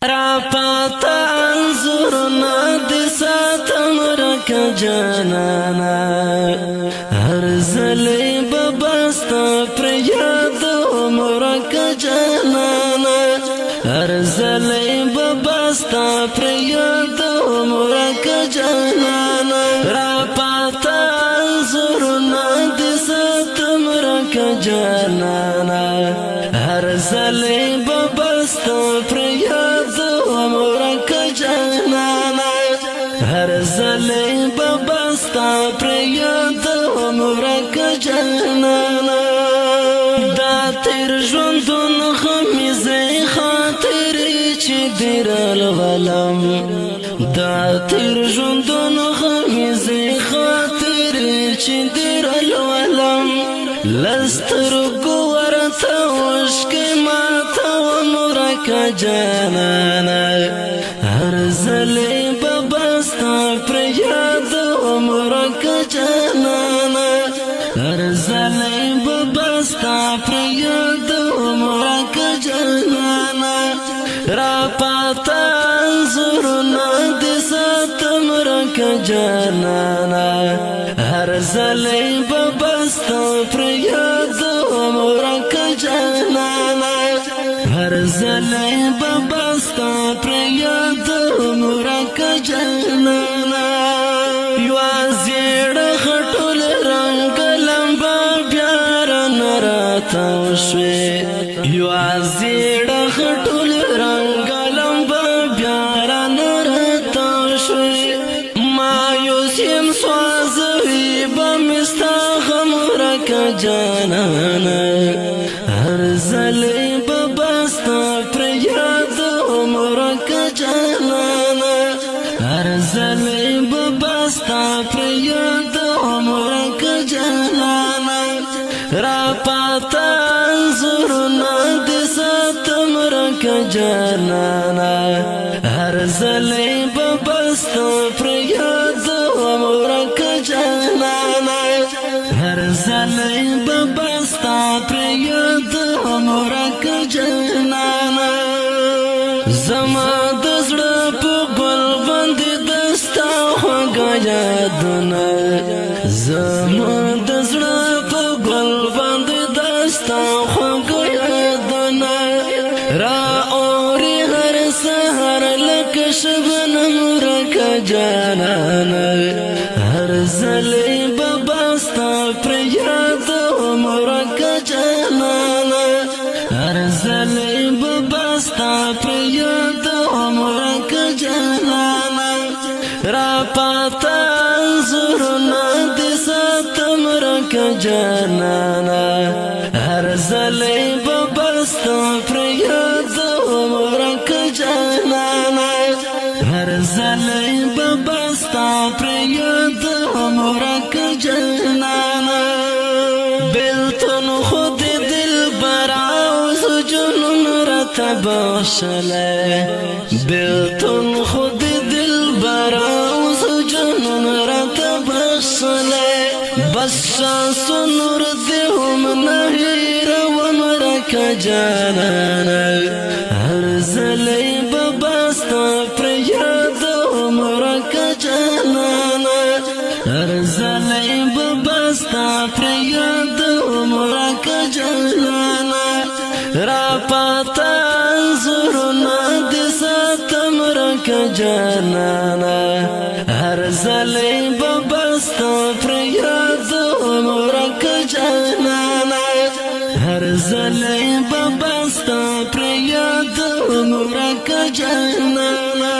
را پاتا انظرنا دی ساتم رک جانانا هر زلی ببستا پریادوم رک جانانا هر زلی ببستا پریادوم رک جانانا را پاتا انظرنا دی ساتم رک جانانا هر زلی ببستا پریادوم رک جانانا هر زلی ببستا پریادوم رک جانانا دا تیر ژوندون خمیزه خاطرې چې دیرل غلم دا تیر ژوندون خمیزه خاطرې چې دیرل غلم لسترګو ورته وشکې ماته ومرکه جانانا هر زلی ببستا پریادوم رکه جانانا هر زلی ببستا پریادوم رکه جانانا را پاتا انظرنا دی ساتم رکه جانانا هر زلی ببستا پریادوم رکه جانانا هر زلی ببستا پریادوم رکه جانانا یوازیړ خټول رنگ لمبا بیار نراتاو شوی یوازیړ خټول رنگ لمبا بیار نراتاو شوی مایوس یم سوازوی بمستا غم رکه جانانا هر زلی ببستا پریادوم رکه جانانا هر زلی ببستا پریادوم رکه جانانا را پاتا انظرنا دی ساتم رکه جانانا هر زلی ببستا پریادوم رکه جانانا هر زلی ببستا پریادوم رکه جانانا زما د زړه په ګل باندې دستا خوږه یادونه زما د زړه په ګل باندې دستا خوږه یادونه را اوري هر سهار لکه شبنم رکه جانانا هر زلی ببستا پریادوم رکه جانانا هر زلی ببستا پریادوم رکه جانانا را پاتا انظرنا دی ساتم رکه جانانا هر زلی ببستا پریادوم رکه جانانا هر زلی ببستا پریادوم رکه جانانا بلتون خود دل براوز جنون رتا بخشله بلتون خود دل براوز جنون رتا بخشله بس شانس نور دیهم نهیر ومرکه جانانا هر زلی ببستا پریادوم رکه جانانا هر زلی ببستا پریادوم رکه جانانا را پاتا انظرنا دی ساتم رکه جانانا هر زلی ببستا پریادوم رکه جانانا هر زلی ببستا پریادوم رکه جانانا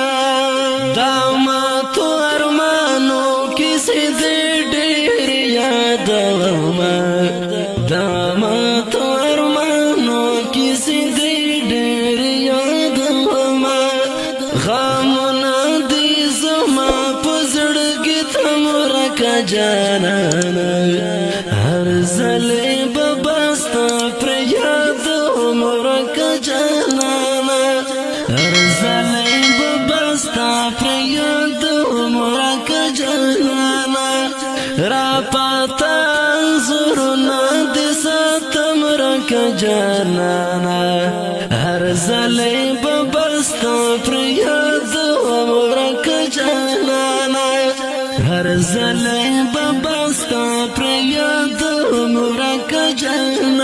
داما تو ارمانو کسی دی ډیر یادوما داما تو ارمانو کسی دی ډیر یادوما غمونه دی زما په زړګي تم رکه جانانا هر زلی ببستا پریادوم رکه جانانا هر زلی ببستا پریادوم رکه جانانا را پاتا انظرنا دی ساتم رکه جانانا هر زلی ببستا پر یاد ورک جانانا هر زلې بابا ستا پر یاد ورک جانانا